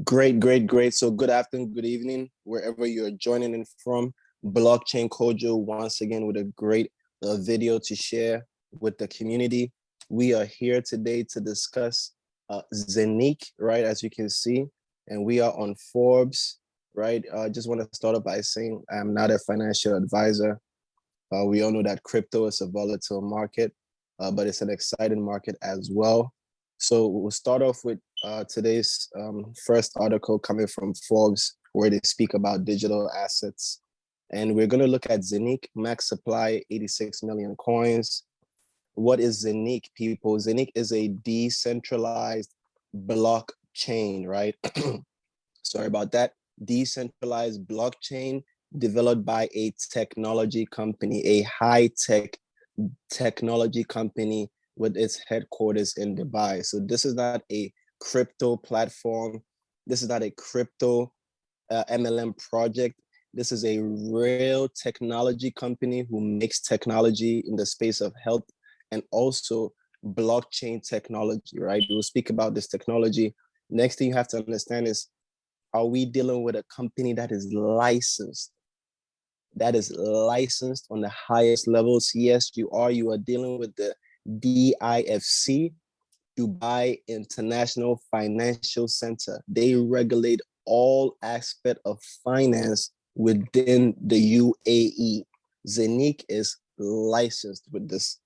Great. So good afternoon, good evening, wherever you're joining in from. Blockchain Kojo once again with a great video to share with the community. We are here today to discuss Zeniq, right? As you can see, and we are on Forbes, right? I just want to start off by saying I'm not a financial advisor. We all know that crypto is a volatile market, but it's an exciting market as well. So we'll start off with today's first article coming from Forbes, where they speak about digital assets. And we're going to look at Zeniq, max supply, 86 million coins. What is Zeniq, people? Zeniq is a decentralized blockchain, right? Sorry about that. Decentralized blockchain developed by a technology company, a high-tech technology company with its headquarters in Dubai. So this is not a crypto platform. This is not a crypto MLM project. This is a real technology company who makes technology in the space of health and also blockchain technology, right? We'll speak about this technology. Next thing you have to understand is, are we dealing with a company that is licensed? That is licensed on the highest levels? Yes, you are. You are dealing with the DIFC, Dubai International Financial Center. They regulate all aspect of finance within the UAE. Zeniq is licensed with this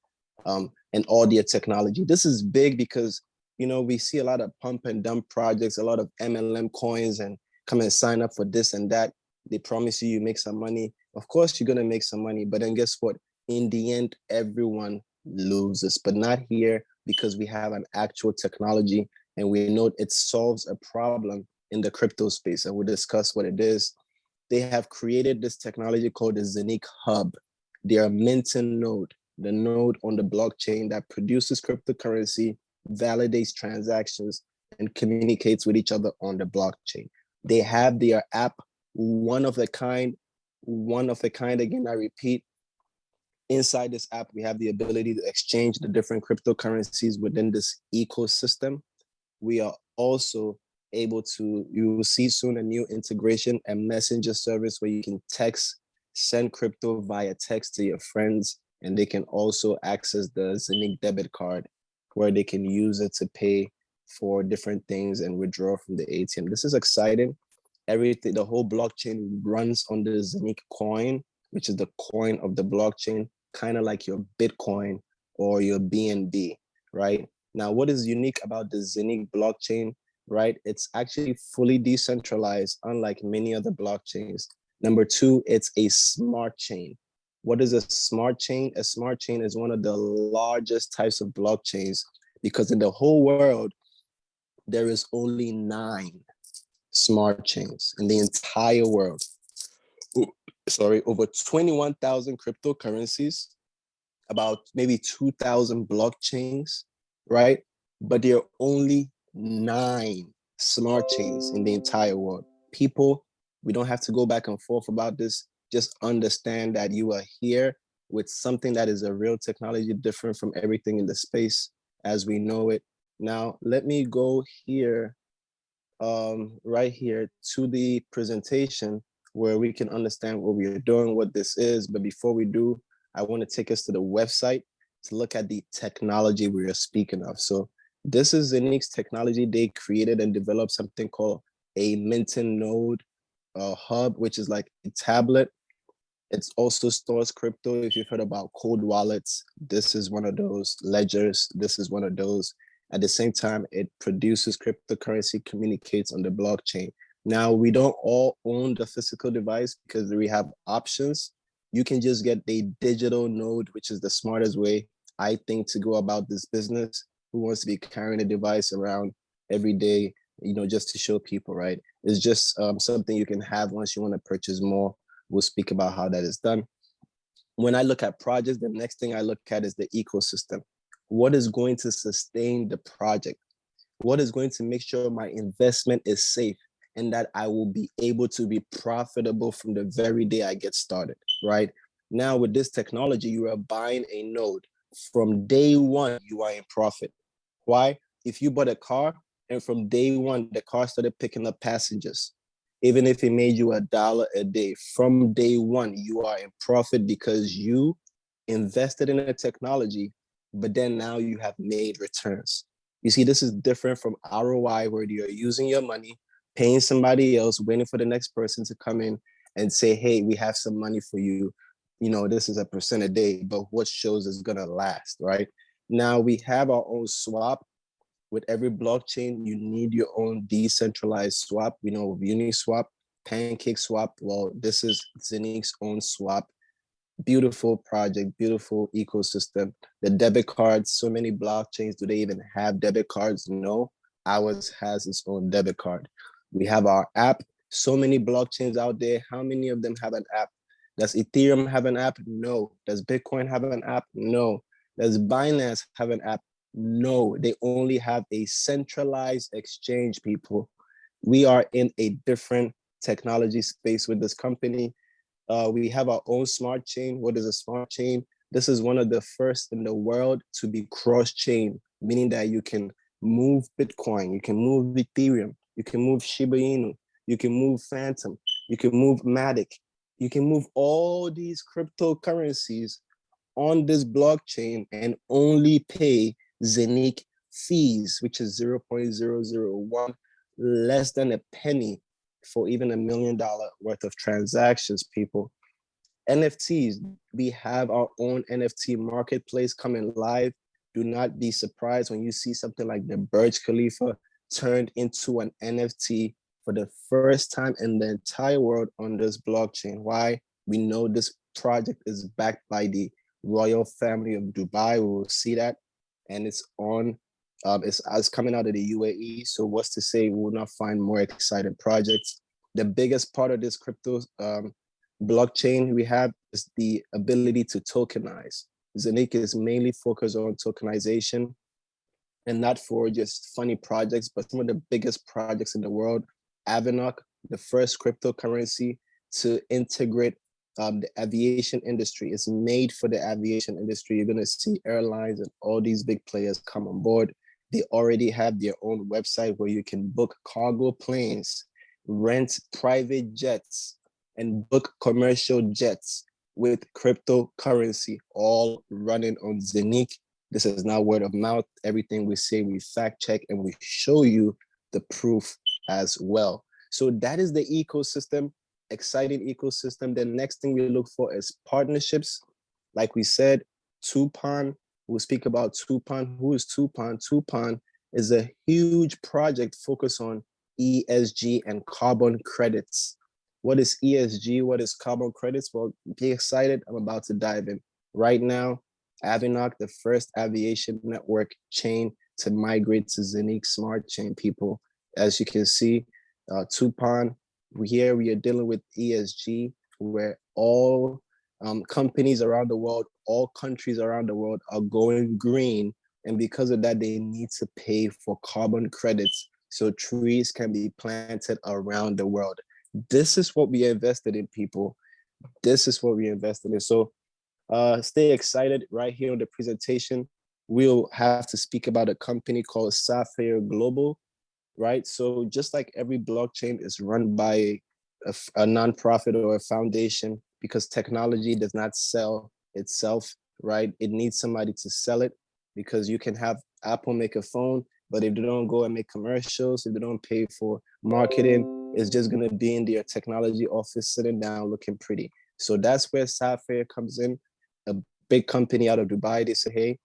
and all their technology. This is big because, you know, we see a lot of pump and dump projects, a lot of MLM coins, and come and sign up for this and that. They promise you make some money. Of course, you're going to make some money, but then guess what? In the end, everyone loses, but not here, because we have an actual technology and we know it solves a problem in the crypto space. And we'll discuss what it is. They have created this technology called the Zeniq Hub. They are minting node, the node on the blockchain that produces cryptocurrency, validates transactions, and communicates with each other on the blockchain. They have their app, one of a kind. Again, I repeat, inside this app, we have the ability to exchange the different cryptocurrencies within this ecosystem. We are also able to, you will see soon a new integration and messenger service where you can send crypto via text to your friends, and they can also access the Zeniq debit card where they can use it to pay for different things and withdraw from the ATM. This is exciting. Everything, the whole blockchain runs on the Zeniq coin, which is the coin of the blockchain, kind of like your Bitcoin or your BNB, right? Now, what is unique about the Zeniq blockchain, right? It's actually fully decentralized, unlike many other blockchains. Number two, it's a smart chain. What is a smart chain? A smart chain is one of the largest types of blockchains, because in the whole world, there is only 9 smart chains in the entire world. Over 21,000 cryptocurrencies, about maybe 2,000 blockchains, right? But there are only 9 smart chains in the entire world. People, we don't have to go back and forth about this. Just understand that you are here with something that is a real technology, different from everything in the space as we know it. Now, let me go here, right here to the presentation where we can understand what we are doing, what this is. But before we do, I want to take us to the website to look at the technology we are speaking of. So this is Zeniq's technology. They created and developed something called a minting node hub, which is like a tablet. It also stores crypto. If you've heard about cold wallets, this is one of those. Ledgers, this is one of those. At the same time, it produces cryptocurrency, communicates on the blockchain. Now, we don't all own the physical device because we have options. You can just get a digital node, which is the smartest way, I think, to go about this business. Who wants to be carrying a device around every day, you know, just to show people, right? It's just something you can have once you want to purchase more. We'll speak about how that is done. When I look at projects, the next thing I look at is the ecosystem. What is going to sustain the project? What is going to make sure my investment is safe and that I will be able to be profitable from the very day I get started, right? Now, with this technology, you are buying a node. From day one, you are in profit. Why? If you bought a car, And from day one, the car started picking up passengers. Even if it made you $1 a day, from day one, you are in profit because you invested in the technology, but then now you have made returns. You see, this is different from ROI, where you're using your money, paying somebody else, waiting for the next person to come in and say, hey, we have some money for you. You know, this is a percent a day, but what shows is going to last, right? Now we have our own swap. With every blockchain, you need your own decentralized swap. We know Uniswap, Pancake Swap. Well, this is ZENIQ's own swap. Beautiful project, beautiful ecosystem. The debit cards, so many blockchains, do they even have debit cards? No, ours has its own debit card. We have our app, so many blockchains out there. How many of them have an app? Does Ethereum have an app? No. Does Bitcoin have an app? No. Does Binance have an app? No. They only have a centralized exchange, people. We are in a different technology space with this company. We have our own smart chain. What is a smart chain? This is one of the first in the world to be cross-chain, meaning that you can move Bitcoin, you can move Ethereum, you can move Shiba Inu, you can move Phantom, you can move Matic, you can move all these cryptocurrencies on this blockchain and only pay ZENIQ fees, which is 0.001, less than a penny for even $1 million worth of transactions, people. NFTs, we have our own NFT marketplace coming live. Do not be surprised when you see something like the Burj Khalifa turned into an NFT for the first time in the entire world on this blockchain. Why? We know this project is backed by the royal family of Dubai. We will see that. And it's on, it's coming out of the UAE. So what's to say we will not find more exciting projects? The biggest part of this crypto blockchain we have is the ability to tokenize. ZENIQ is mainly focused on tokenization, and not for just funny projects, but some of the biggest projects in the world. Avanok, the first cryptocurrency to integrate the aviation industry. It's made for the aviation industry. You're going to see airlines and all these big players come on board. They already have their own website where you can book cargo planes, rent private jets, and book commercial jets with cryptocurrency, all running on ZENIQ. This is not word of mouth. Everything we say, we fact check and we show you the proof as well. So that is the ecosystem, exciting ecosystem. The next thing we look for is partnerships. Like we said, Tupan, we'll speak about Tupan. Who is Tupan? Tupan is a huge project focused on ESG and carbon credits. What is ESG? What is carbon credits? Well, be excited. I'm about to dive in. Right now, Avanok, the first aviation network chain to migrate to ZENIQ Smart Chain, people. As you can see, Tupan, here we are dealing with ESG, where all companies around the world, all countries around the world are going green. And because of that, they need to pay for carbon credits so trees can be planted around the world. This is what we invested in, people. This is what we invested in. So stay excited. Right here on the presentation, we'll have to speak about a company called Sapphire Global, right? So just like every blockchain is run by a nonprofit or a foundation, because technology does not sell itself, right? It needs somebody to sell it, because you can have Apple make a phone, but if they don't go and make commercials, if they don't pay for marketing, it's just going to be in their technology office sitting down looking pretty. So that's where Sapphire comes in, a big company out of Dubai. They say, hey,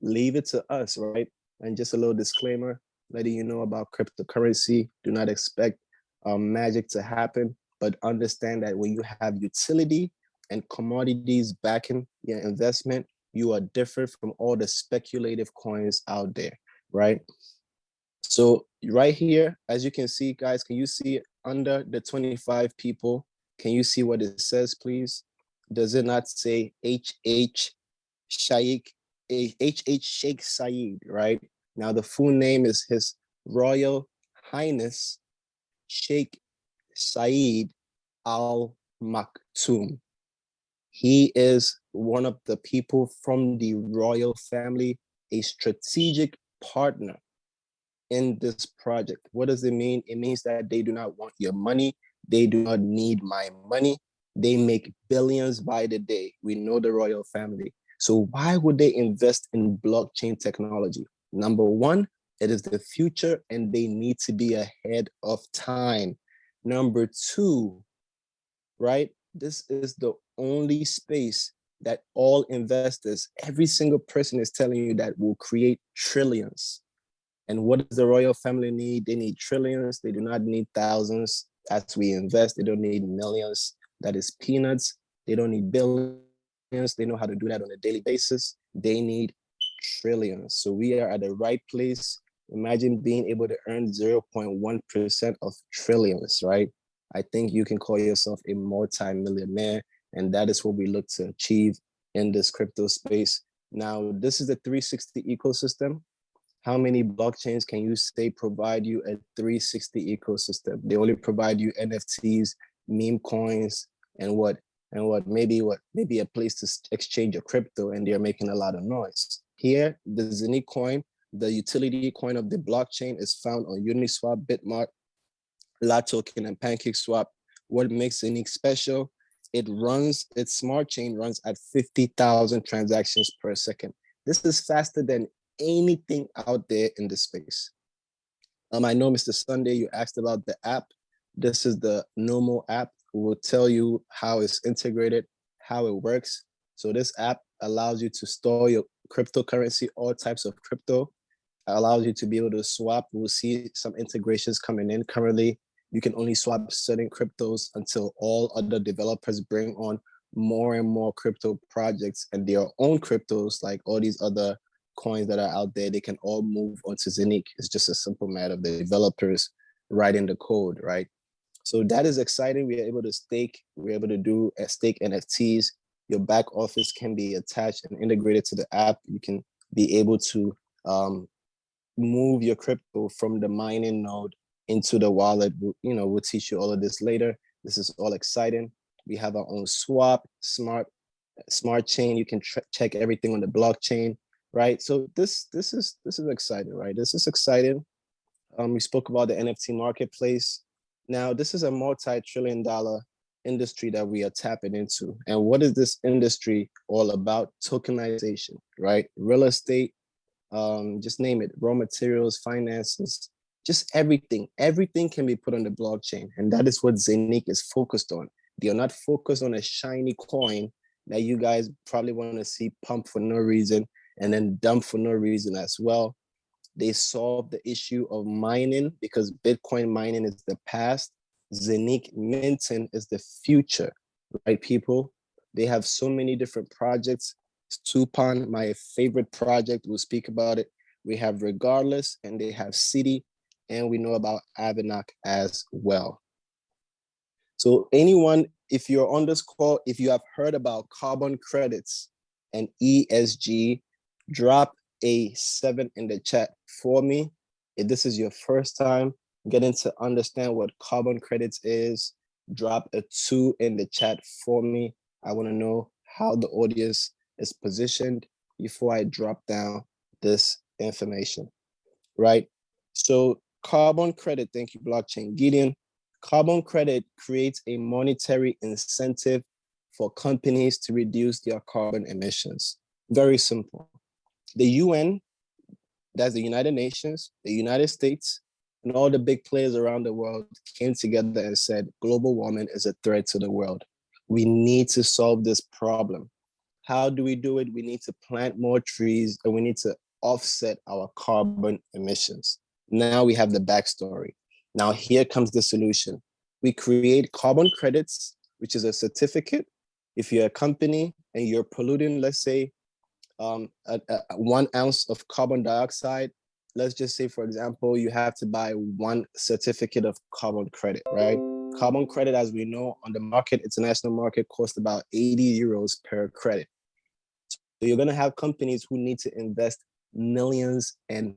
leave it to us, right? And just a little disclaimer, letting you know about cryptocurrency. Do not expect magic to happen, but understand that when you have utility and commodities backing your investment, you are different from all the speculative coins out there, right? So right here, as you can see, guys, can you see under the 25 people? Can you see what it says, please? Does it not say H.H. Sheikh, H.H. Sheikh Saeed, right? Now the full name is His Royal Highness Sheikh Saeed Al Maktoum. He is one of the people from the royal family, a strategic partner in this project. What does it mean? It means that they do not want your money. They do not need my money. They make billions by the day. We know the royal family. So why would they invest in blockchain technology? Number one, it is the future and they need to be ahead of time. Number two, right? This is the only space that all investors, every single person is telling you that will create trillions. And what does the royal family need? They need trillions. They do not need thousands as we invest. They don't need millions. That is peanuts. They don't need billions. They know how to do that on a daily basis. They need trillions. So we are at the right place. Imagine being able to earn 0.1% of trillions, right? I think you can call yourself a multi-millionaire, and that is what we look to achieve in this crypto space. Now, this is the 360 ecosystem. How many blockchains can you say provide you a 360 ecosystem? They only provide you NFTs, meme coins, and maybe a place to exchange your crypto, and they're making a lot of noise. Here, the ZENIQ coin, the utility coin of the blockchain, is found on Uniswap, Bitmart, LAT token, and PancakeSwap. What makes ZENIQ special? Its smart chain runs at 50,000 transactions per second. This is faster than anything out there in the space. I know, Mr. Sunday, you asked about the app. This is the normal app. We will tell you how it's integrated, how it works. So this app allows you to store your cryptocurrency, all types of crypto, allows you to be able to swap. We'll see some integrations coming in. Currently, you can only swap certain cryptos until all other developers bring on more and more crypto projects and their own cryptos, like all these other coins that are out there. They can all move onto ZENIQ. It's just a simple matter of the developers writing the code, right? So that is exciting. We are able to stake. We're able to do stake NFTs. Your back office can be attached and integrated to the app. You can be able to move your crypto from the mining node into the wallet. We'll teach you all of this later. This is all exciting. We have our own swap, smart chain. You can check everything on the blockchain, right? So this is exciting, right? This is exciting. We spoke about the NFT marketplace. Now, this is a multi-trillion-dollar industry that we are tapping into. And what is this industry all about? Tokenization, right? Real estate, just name it, raw materials, finances, just everything. Everything can be put on the blockchain. And that is what ZENIQ is focused on. They are not focused on a shiny coin that you guys probably want to see pump for no reason and then dump for no reason as well. They solve the issue of mining because Bitcoin mining is the past. ZENIQ minting is the future, right, people? They have so many different projects. Tupan, my favorite project, we'll speak about it. We have Regardless, and they have City, and we know about Avanok as well. So anyone, if you're on this call, if you have heard about carbon credits and ESG, drop a 7 in the chat for me. If this is your first time getting to understand what carbon credits is, drop a 2 in the chat for me. I want to know how the audience is positioned before I drop down this information, right? So carbon credit, thank you, Blockchain Gideon. Carbon credit creates a monetary incentive for companies to reduce their carbon emissions. Very simple. The UN, that's the United Nations, the United States, and all the big players around the world came together and said, global warming is a threat to the world. We need to solve this problem. How do we do it? We need to plant more trees and we need to offset our carbon emissions. Now we have the backstory. Now here comes the solution. We create carbon credits, which is a certificate. If you're a company and you're polluting, let's say, 1 ounce of carbon dioxide, let's just say, for example, you have to buy 1 certificate of carbon credit, right? Carbon credit, as we know, on the market, international market, costs about 80 euros per credit. So you're going to have companies who need to invest millions and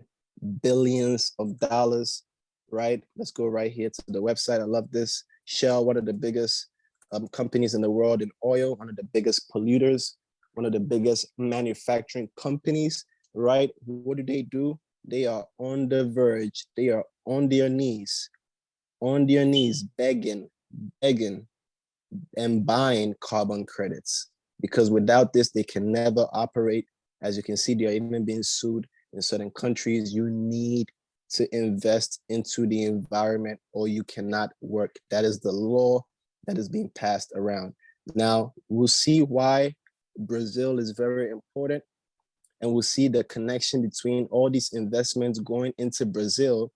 billions of dollars, right? Let's go right here to the website. I love this. Shell, one of the biggest companies in the world in oil, one of the biggest polluters, one of the biggest manufacturing companies, right? What do? they are on the verge, they are on their knees, begging, begging, and buying carbon credits. Because without this, they can never operate. As you can see, they are even being sued in certain countries. You need to invest into the environment or you cannot work. That is the law that is being passed around. Now, we'll see why Brazil is very important, and we'll see the connection between all these investments going into Brazil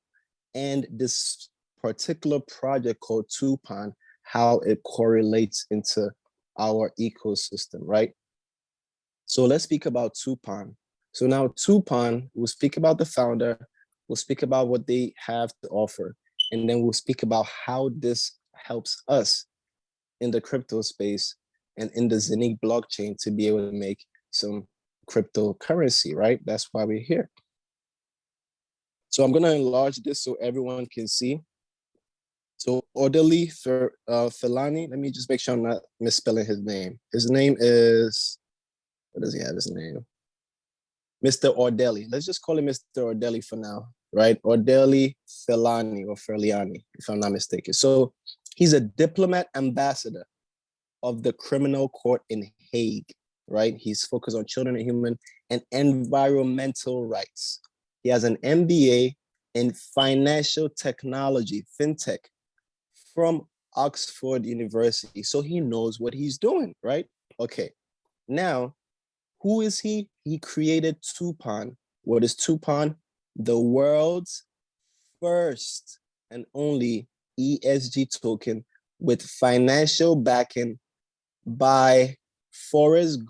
and this particular project called Tupan, how it correlates into our ecosystem, right? So let's speak about Tupan. So now Tupan, we'll speak about the founder, we'll speak about what they have to offer, and then we'll speak about how this helps us in the crypto space and in the ZENIQ blockchain to be able to make some cryptocurrency, right? That's why we're here. So I'm gonna enlarge this so everyone can see. So Ordelli Felani, let me just make sure I'm not misspelling his name. His name is, what does he have his name? Mr. Ordelli. Let's just call him Mr. Ordelli for now, right? Ordelli Felani or Ferliani, if I'm not mistaken. So he's a diplomat ambassador of the criminal court in Hague, right? He's focused on children and human and environmental rights. He has an MBA in financial technology, fintech, from Oxford University. So he knows what he's doing, right? Okay. Now, who is he? He created Tupan. What is Tupan? The world's first and only ESG token with financial backing by Forest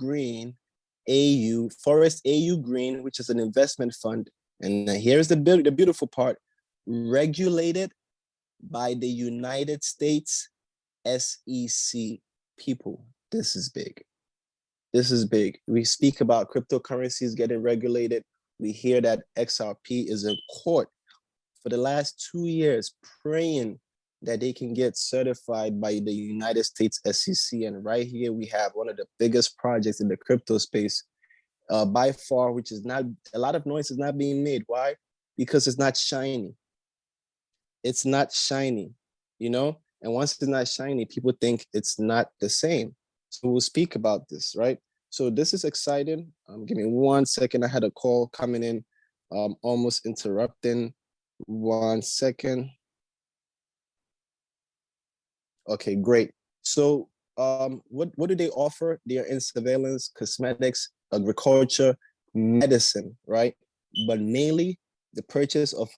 AU Green, which is an investment fund. And here's the beautiful part, regulated by the United States SEC. People, this is big. This is big. We speak about cryptocurrencies getting regulated. We hear that XRP is in court for the last 2 years praying that they can get certified by the United States SEC. And right here, we have one of the biggest projects in the crypto space by far, which is not, a lot of noise is not being made. Why? Because it's not shiny. It's not shiny, you know? And once it's not shiny, people think it's not the same. So we'll speak about this, right? So this is exciting. Give me 1 second. I had a call coming in, almost interrupting. 1 second. Okay, great. So what do they offer? They are in surveillance, cosmetics, agriculture, medicine, right? But mainly the purchase of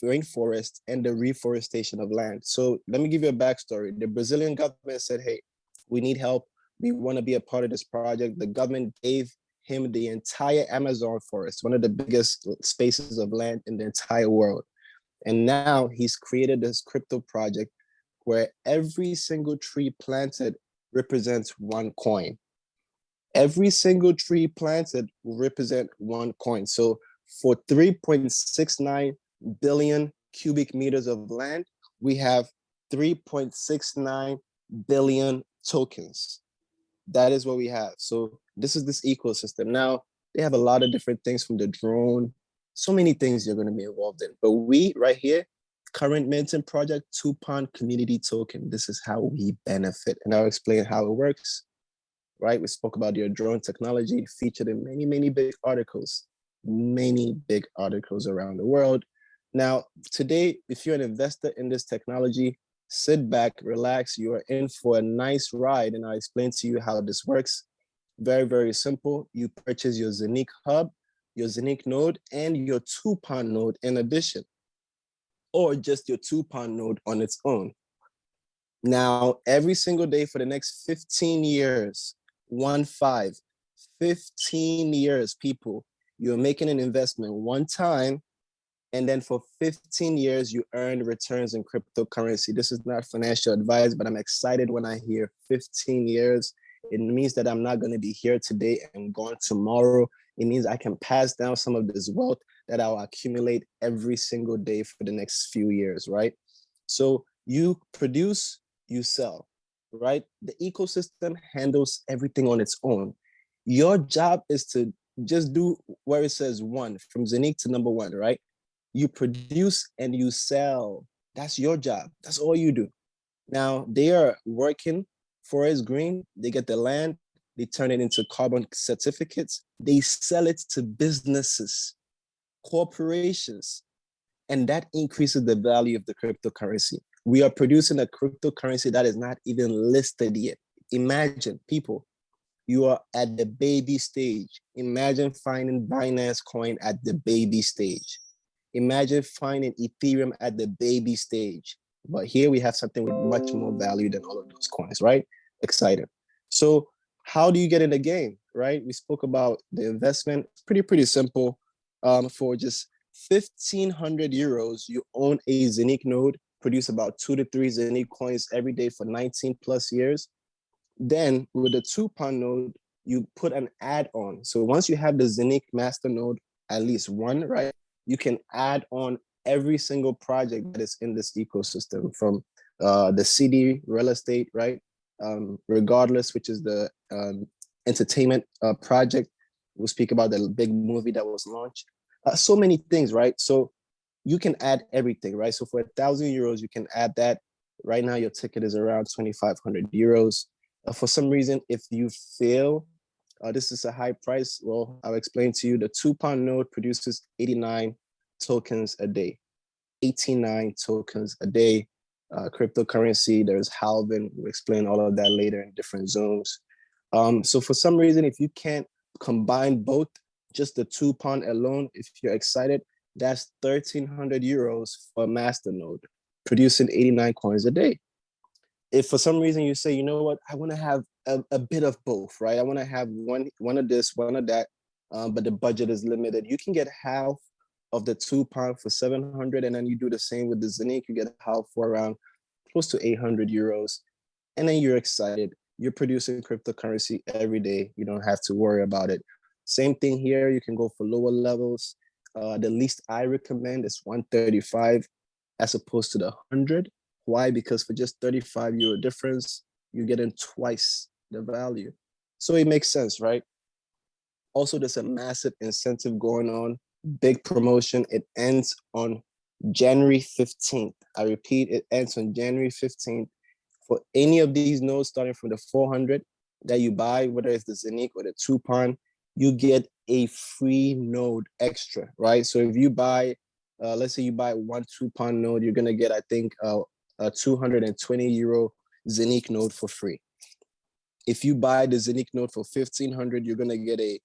rainforest and the reforestation of land. So let me give you a backstory. The Brazilian government said, hey, we need help. We want to be a part of this project. The government gave him the entire Amazon forest, one of the biggest spaces of land in the entire world. And now he's created this crypto project where every single tree planted represents one coin. Every single tree planted will represent one coin. So for 3.69 billion cubic meters of land, we have 3.69 billion tokens. That is what we have. So this is this ecosystem. Now, they have a lot of different things from the drone, so many things you're going to be involved in. But we right here, current minting project, Tupan community token. This is how we benefit. And I'll explain how it works, right? We spoke about your drone technology, featured in many, many big articles around the world. Now, today, if you're an investor in this technology, sit back, relax. You are in for a nice ride, and I'll explain to you how this works. Very, very simple. You purchase your ZENIQ hub, your ZENIQ node, and your Tupan node in addition, or just your Tupan node on its own. Now, every single day for the next 15 years, 15 years, people, you're making an investment one time, and then for 15 years, you earn returns in cryptocurrency. This is not financial advice, but I'm excited when I hear 15 years. It means that I'm not going to be here today and gone tomorrow. It means I can pass down some of this wealth that I'll accumulate every single day for the next few years, right? So you produce, you sell, right? The ecosystem handles everything on its own. Your job is to just do where it says one, from ZENIQ to number one, right? You produce and you sell. That's your job. That's all you do. Now they are working forest green. They get the land, they turn it into carbon certificates. They sell it to businesses, corporations, and that increases the value of the cryptocurrency. We are producing a cryptocurrency that is not even listed yet. Imagine, people, you are at the baby stage. Imagine finding Binance coin at the baby stage. Imagine finding Ethereum at the baby stage. But here we have something with much more value than all of those coins, right? Excited. So how do you get in the game, right? We spoke about the investment. It's pretty simple. For just 1,500 euros, you own a ZENIQ node, produce about 2 to 3 ZENIQ coins every day for 19 plus years. Then with the Tupan node, you put an add-on. So once you have the ZENIQ master node, at least one, right? You can add on every single project that is in this ecosystem, from the CD, real estate, right? Regardless, which is the entertainment project. We'll speak about the big movie that was launched. So many things, right? So you can add everything, right? So for 1,000 euros, you can add that. Right now, your ticket is around 2,500 euros. For some reason, if you fail, this is a high price. Well, I'll explain to you. The Tupan node produces 89 tokens a day, 89 tokens a day. Cryptocurrency, there's halving. We'll explain all of that later in different zones. So for some reason, if you can't combine both, just the Tupan alone, if you're excited, that's 1,300 euros for a master node, producing 89 coins a day. If for some reason you say, you know what, I want to have a bit of both, right? I want to have one of this, one of that, but the budget is limited. You can get half of the Tupan for 700, and then you do the same with the ZENIQ. You get half for around close to 800 euros, and then you're excited. You're producing cryptocurrency every day. You don't have to worry about it. Same thing here. You can go for lower levels. The least I recommend is 135 as opposed to the 100. Why? Because for just 35 euro difference, you're getting twice the value. So it makes sense, right? Also, there's a massive incentive going on, big promotion. It ends on January 15th. I repeat, it ends on January 15th. For any of these nodes, starting from the 400 that you buy, whether it's the ZENIQ or the Tupan, you get a free node extra, right? So if you buy, let's say you buy one Tupan node, you're gonna get, I think, a 220 euro ZENIQ node for free. If you buy the ZENIQ node for 1,500, you're gonna get a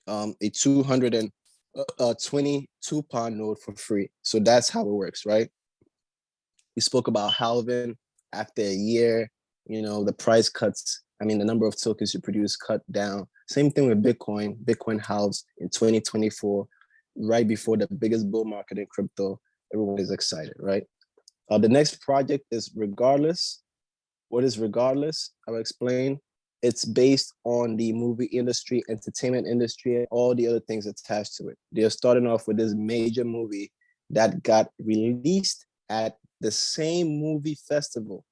220 Tupan node for free. So that's how it works, right? We spoke about halving after a year. You know, the price cuts. I mean, the number of tokens you produce cut down. Same thing with Bitcoin. Bitcoin halves in 2024, right before the biggest bull market in crypto. Everyone is excited, right? The next project is Regardless. What is Regardless? I'll explain. It's based on the movie industry, entertainment industry, and all the other things attached to it. They're starting off with this major movie that got released at the same movie festival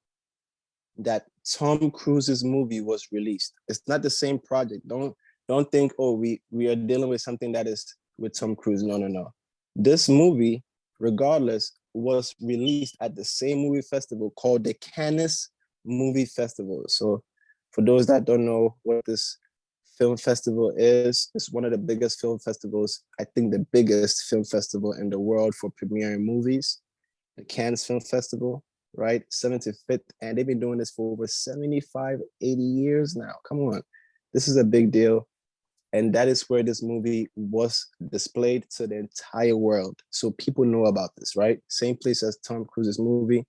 that Tom Cruise's movie was released. It's not the same project. Don't think, oh, we are dealing with something that is with Tom Cruise. No. This movie, Regardless, was released at the same movie festival called the Cannes Movie Festival. So for those that don't know what this film festival is, it's one of the biggest film festivals, I think the biggest film festival in the world for premiering movies, the Cannes Film Festival, right? 75th, and they've been doing this for over 75, 80 years now. Come on. This is a big deal. And that is where this movie was displayed to the entire world. So people know about this, right? Same place as Tom Cruise's movie.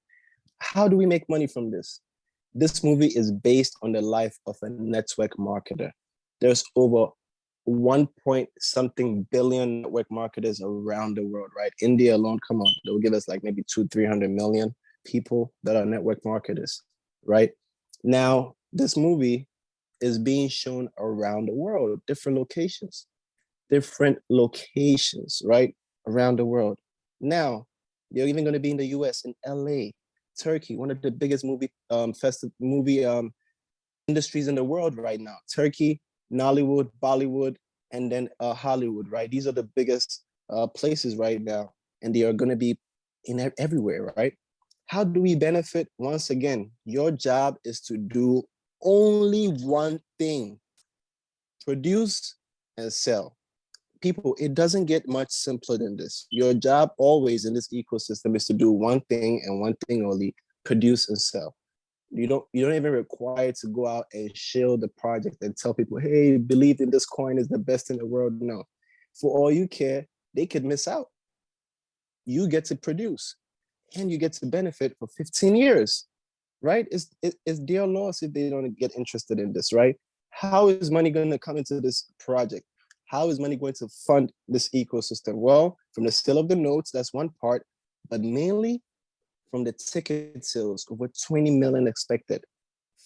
How do we make money from this? This movie is based on the life of a network marketer. There's over 1 point something billion network marketers around the world, right? India alone, come on, they'll give us like maybe 200-300 million people that are network marketers, right? Now, this movie is being shown around the world, different locations, right? Around the world. Now, they're even going to be in the US, in LA, Turkey, one of the biggest movie industries in the world right now. Turkey, Nollywood, Bollywood, and then Hollywood, right? These are the biggest places right now, and they are going to be in everywhere, right? How do we benefit? Once again, your job is to do only one thing: produce and sell. People, it doesn't get much simpler than this. Your job always in this ecosystem is to do one thing and one thing only: produce and sell. You don't even require to go out and shield the project and tell people, hey, believe in this coin is the best in the world. No. For all you care, they could miss out. You get to produce and you get to benefit for 15 years, right? It's their loss if they don't get interested in this, right? How is money going to come into this project? How is money going to fund this ecosystem? Well, from the sale of the notes, that's one part, but mainly from the ticket sales, over 20 million expected.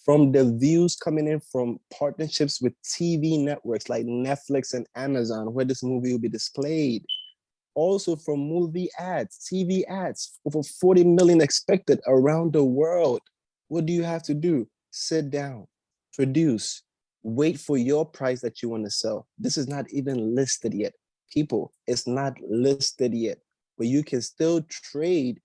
From the views coming in from partnerships with TV networks like Netflix and Amazon, where this movie will be displayed. Also from movie ads, TV ads, over 40 million expected around the world. What do you have to do? Sit down, produce, wait for your price that you want to sell. This is not even listed yet. People, it's not listed yet, but you can still trade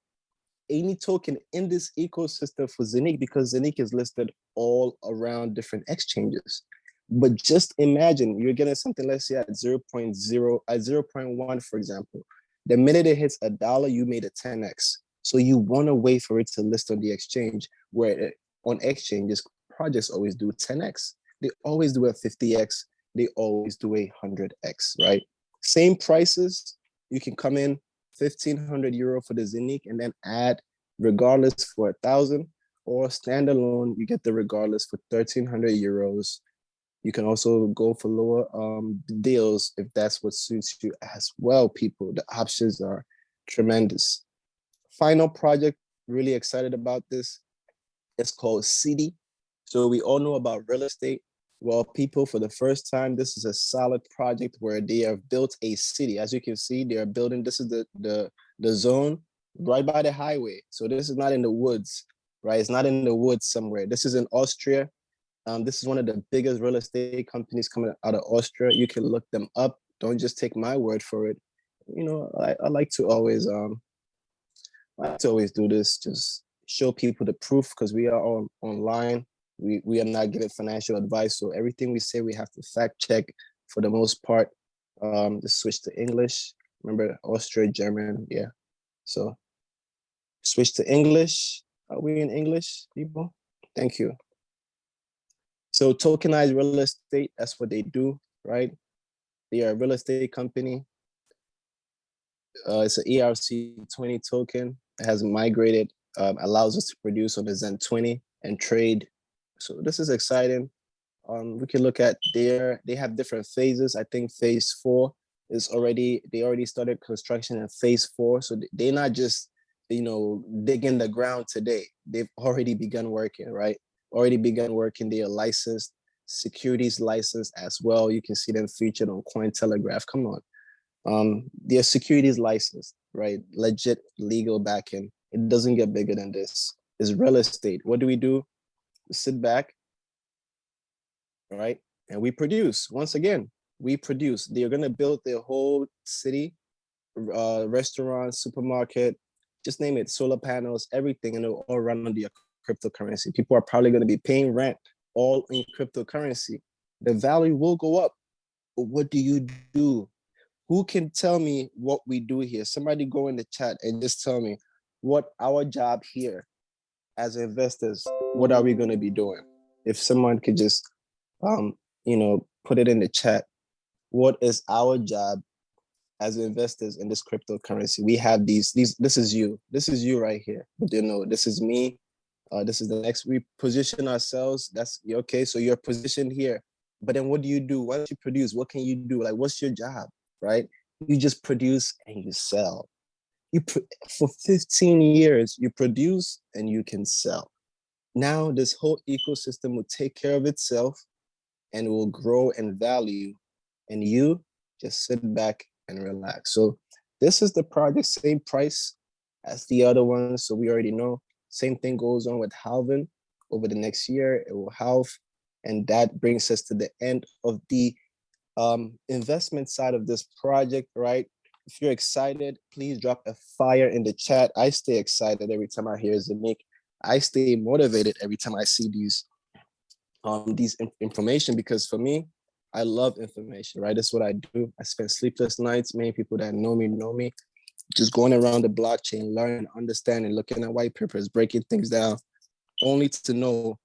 any token in this ecosystem for Zeniq, because Zeniq is listed all around different exchanges. But just imagine you're getting something, let's say at 0.0, at 0.1, for example. The minute it hits $1, you made a 10x. So you want to wait for it to list on the exchange, where on exchanges, projects always do 10x. They always do a 50x. They always do a 100x, right? Same prices. You can come in 1,500 euro for the Zeniq and then add regardless for 1,000, or standalone, you get the regardless for 1,300 euros. You can also go for lower deals if that's what suits you as well, people. The options are tremendous. Final project, really excited about this. It's called City. So we all know about real estate. Well, people, for the first time, this is a solid project where they have built a city. As you can see, they are building, this is the zone right by the highway. So this is not in the woods, right? It's not in the woods somewhere. This is in Austria. This is one of the biggest real estate companies coming out of Austria. You can look them up. Don't just take my word for it. You know, I like to always do this, just show people the proof, because we are all online. We are not giving financial advice, so everything we say we have to fact check for the most part. Just switch to English. Remember, Austria, German, yeah. So switch to English. Are we in English, people? Thank you. So tokenized real estate, that's what they do, right? They are a real estate company. It's an ERC20 token. It has migrated, allows us to produce on the Zen20 and trade. So this is exciting. We can look at they have different phases. I think phase 4 is they already started construction in phase 4. So they're not just, digging the ground today. They've already begun working, right? Already begun working. They are licensed, securities license as well. You can see them featured on Cointelegraph. Come on. They're securities licensed, right? Legit legal backing. It doesn't get bigger than this. It's real estate. What do? Sit back, right? And we produce. Once again, we produce. They're gonna build their whole city, restaurant, supermarket, just name it, solar panels, everything, and it'll all run on the cryptocurrency. People are probably gonna be paying rent all in cryptocurrency. The value will go up. But what do you do? Who can tell me what we do here? Somebody go in the chat and just tell me what our job here as investors, what are we going to be doing? If someone could just, put it in the chat, what is our job as investors in this cryptocurrency? We have these, this is you right here. But this is me. This is the next, we position ourselves. That's okay. So you're positioned here, but then what do you do? Once you produce, what can you do? Like, what's your job, right? You just produce and you sell. For 15 years, you produce and you can sell. Now this whole ecosystem will take care of itself and it will grow in value, and you just sit back and relax. So this is the project, same price as the other ones. So we already know, same thing goes on with halving. Over the next year, it will halve. And that brings us to the end of the investment side of this project, right? If you're excited, please drop a fire in the chat. I stay excited every time I hear ZENIQ. I stay motivated every time I see these information, because for me, I love information, right? That's what I do. I spend sleepless nights. Many people that know me, just going around the blockchain, learning, understanding, looking at white papers, breaking things down, only to know,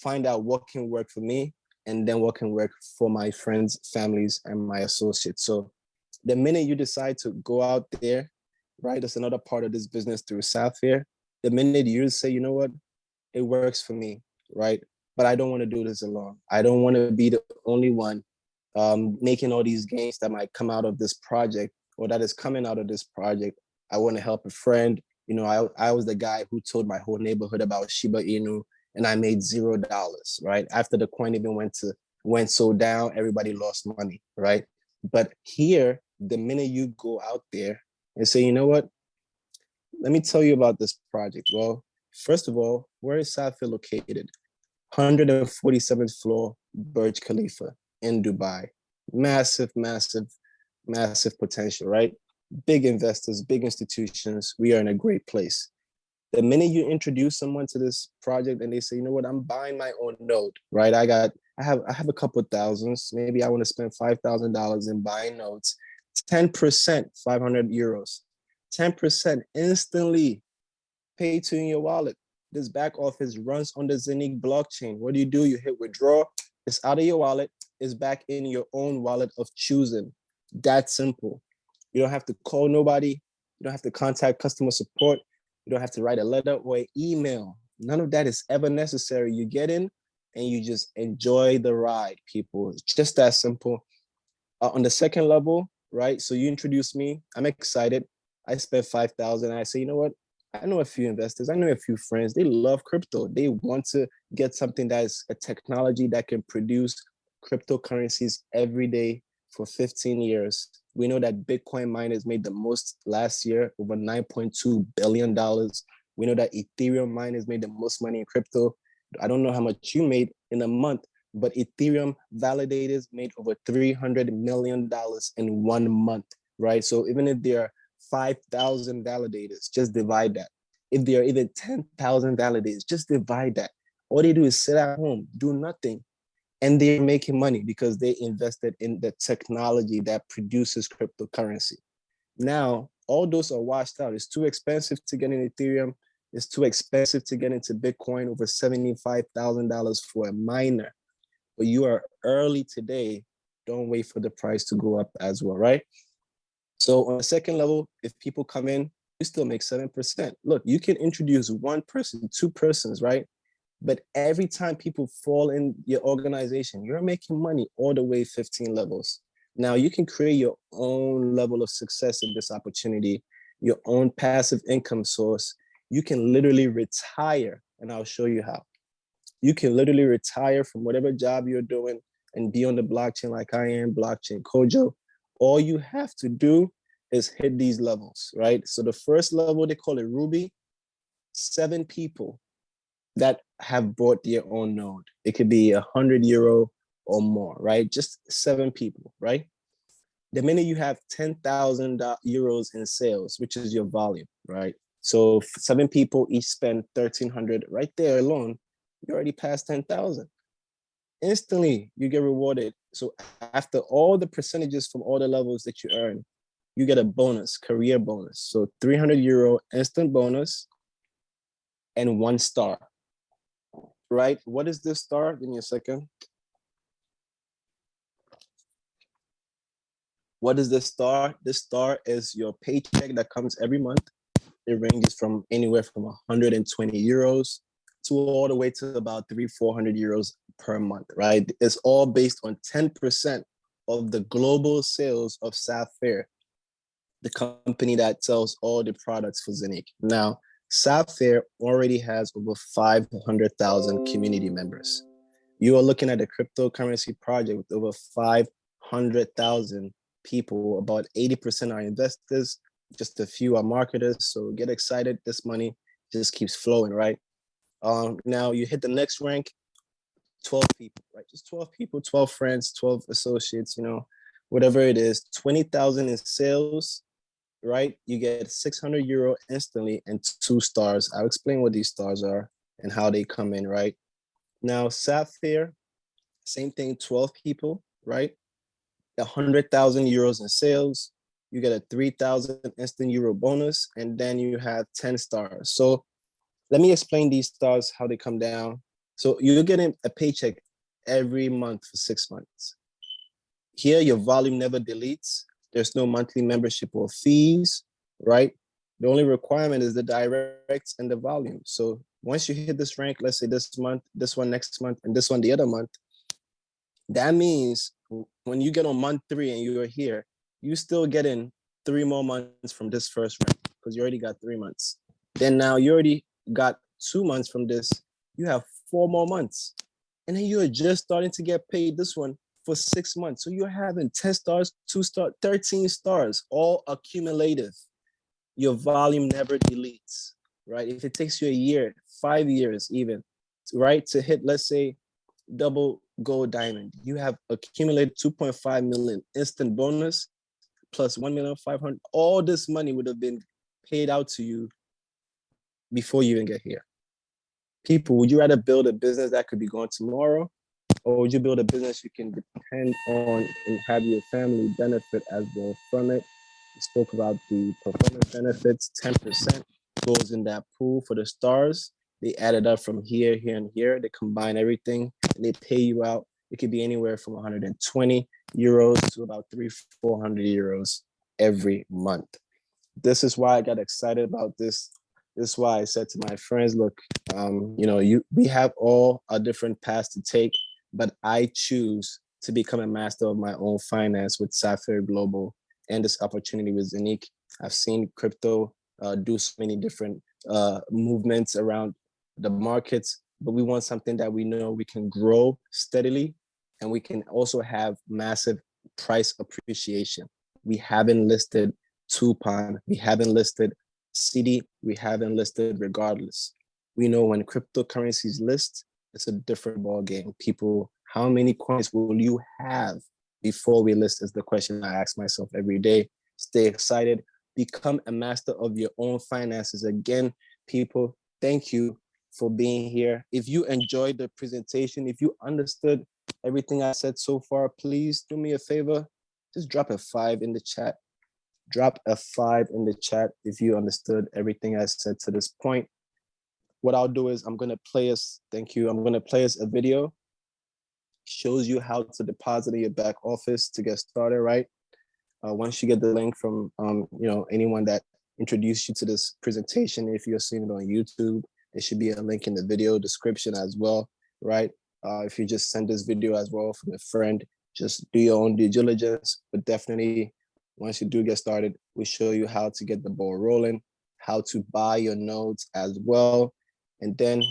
find out what can work for me, and then what can work for my friends, families, and my associates. So the minute you decide to go out there, right, that's another part of this business through Sapphire. The minute you say, you know what, it works for me, right? But I don't want to do this alone. I don't want to be the only one making all these gains that might come out of this project, or that is coming out of this project. I want to help a friend. You know, I was the guy who told my whole neighborhood about Shiba Inu, and I made $0, right? After the coin even went so down, everybody lost money, right? But here, the minute you go out there and say, you know what, let me tell you about this project. Well, first of all, where is Sapphire located? 147th floor, Burj Khalifa in Dubai. Massive, massive, massive potential, right? Big investors, big institutions. We are in a great place. The minute you introduce someone to this project and they say, you know what, I'm buying my own node, right? I have a couple of thousands. Maybe I want to spend $5,000 in buying nodes. 10%, 500 euros. 10% instantly paid to in your wallet. This back office runs on the ZENIQ blockchain. What do? You hit withdraw. It's out of your wallet. It's back in your own wallet of choosing. That simple. You don't have to call nobody. You don't have to contact customer support. You don't have to write a letter or an email. None of that is ever necessary. You get in and you just enjoy the ride, people. It's just that simple. On the second level, right? So you introduce me. I'm excited. I spent 5,000. I say, you know what? I know a few investors. I know a few friends. They love crypto. They want to get something that is a technology that can produce cryptocurrencies every day for 15 years. We know that Bitcoin miners made the most last year, over $9.2 billion. We know that Ethereum miners made the most money in crypto. I don't know how much you made in a month, but Ethereum validators made over $300 million in 1 month, right? So even if there are 5,000 validators, just divide that. If there are even 10,000 validators, just divide that. All they do is sit at home, do nothing, and they're making money because they invested in the technology that produces cryptocurrency. Now, all those are washed out. It's too expensive to get in Ethereum. It's too expensive to get into Bitcoin, over $75,000 for a miner. But you are early today. Don't wait for the price to go up as well, right? So on the second level, if people come in, you still make 7%. Look, you can introduce one person, two persons, right? But every time people fall in your organization, you're making money all the way 15 levels. Now you can create your own level of success in this opportunity, your own passive income source. You can literally retire, and I'll show you how. You can literally retire from whatever job you're doing and be on the blockchain like I am, blockchain Kojo. All you have to do is hit these levels, right? So the first level, they call it Ruby, 7 people that have bought their own node. It could be €100 or more, right? Just 7 people, right? The minute you have 10,000 euros in sales, which is your volume, right? So 7 people each spend 1,300 right there alone, you already passed 10,000. Instantly, you get rewarded. So after all the percentages from all the levels that you earn, you get a bonus, career bonus. So €300 instant bonus and 1 star, right? What is this star? Give me a second. What is this star? This star is your paycheck that comes every month. It ranges from anywhere from €120 to all the way to about 300-400 euros per month, right? It's all based on 10% of the global sales of Sapphire, the company that sells all the products for ZENIQ. Now, Sapphire already has over 500,000 community members. You are looking at a cryptocurrency project with over 500,000 people. About 80% are investors, just a few are marketers. So get excited. This money just keeps flowing, right? Now you hit the next rank. 12 people, right? Just 12 people, 12 friends, 12 associates, whatever it is, 20,000 in sales, right? You get 600 euro instantly and 2 stars. I'll explain what these stars are and how they come in, right? Now, Sapphire, same thing, 12 people, right? 100,000 euros in sales. You get a 3,000 instant euro bonus, and then you have 10 stars. So let me explain these stars, how they come down. So you're getting a paycheck every month for 6 months. Here, your volume never deletes. There's no monthly membership or fees, right? The only requirement is the directs and the volume. So once you hit this rank, let's say this month, this one next month, and this one the other month, that means when you get on month 3 and you're here, you still getting 3 more months from this first rank because you already got 3 months. Then now you already got 2 months from this. You have 4 more months. And then you're just starting to get paid this one for 6 months. So you're having 10 stars, 2 stars, 13 stars, all accumulative. Your volume never deletes, right? If it takes you a year, 5 years even, right, to hit, let's say, double gold diamond, you have accumulated 2.5 million instant bonus plus 1,500,000. All this money would have been paid out to you before you even get here. People, would you rather build a business that could be gone tomorrow, or would you build a business you can depend on and have your family benefit as well from it? We spoke about the performance benefits. 10% goes in that pool for the stars. They add it up from here, here, and here. They combine everything and they pay you out. It could be anywhere from 120 euros to about 300-400 euros every month. This is why I got excited about this. This is why I said to my friends, look, we have all our different paths to take, but I choose to become a master of my own finance with Sapphire Global and this opportunity with ZENIQ. I've seen crypto do so many different movements around the markets, but we want something that we know we can grow steadily and we can also have massive price appreciation. We haven't listed Tupan, we haven't listed CD, we haven't listed regardless. We know when cryptocurrencies list, it's a different ball game. People, how many coins will you have before we list is the question I ask myself every day. Stay excited, become a master of your own finances. Again, people, thank you for being here. If you enjoyed the presentation, if you understood everything I said so far, please do me a favor, just drop a 5 in the chat. Drop a 5 in the chat if you understood everything I said to this point. What I'll do is I'm gonna play us, thank you, I'm gonna play us a video. Shows you how to deposit in your back office to get started, right? Once you get the link from anyone that introduced you to this presentation, if you're seeing it on YouTube, there should be a link in the video description as well, right? If you just send this video as well from a friend, just do your own due diligence, but definitely once you do get started, we show you how to get the ball rolling, how to buy your nodes as well. And then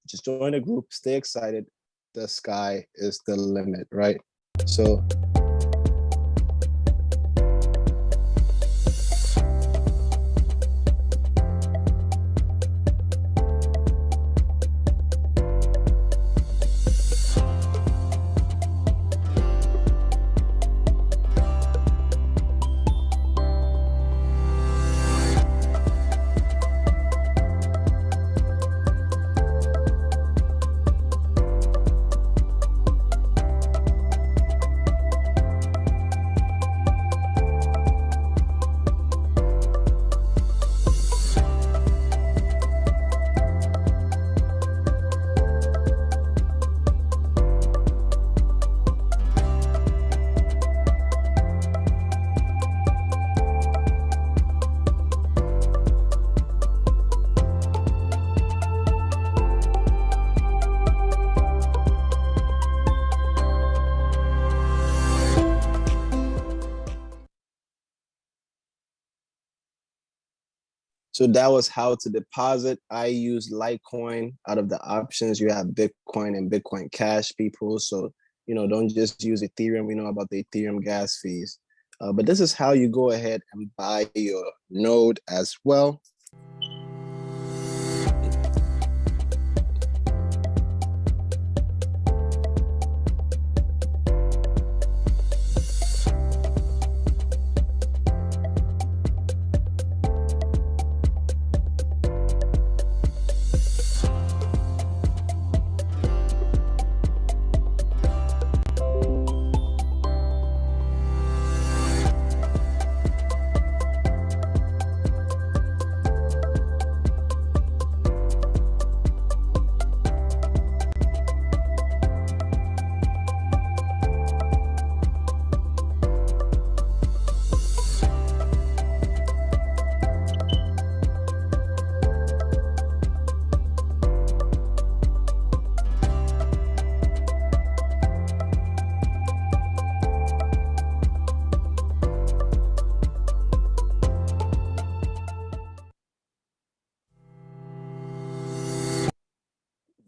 just join the group, stay excited. The sky is the limit, right? So So that was how to deposit. I use Litecoin. Out of the options, you have Bitcoin and Bitcoin Cash, people. So, don't just use Ethereum. We know about the Ethereum gas fees. But this is how you go ahead and buy your node as well.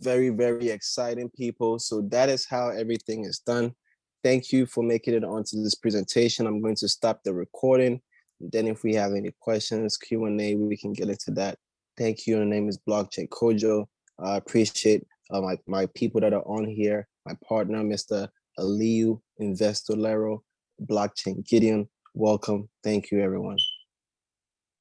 Very, very exciting, people. So that is how everything is done. Thank you for making it onto this presentation. I'm going to stop the recording. Then if we have any questions, Q&A, we can get into that. Thank you. Your name is Blockchain Kojo. I appreciate my people that are on here, my partner, Mr. Aliu Investolero, Blockchain Gideon. Welcome. Thank you, everyone.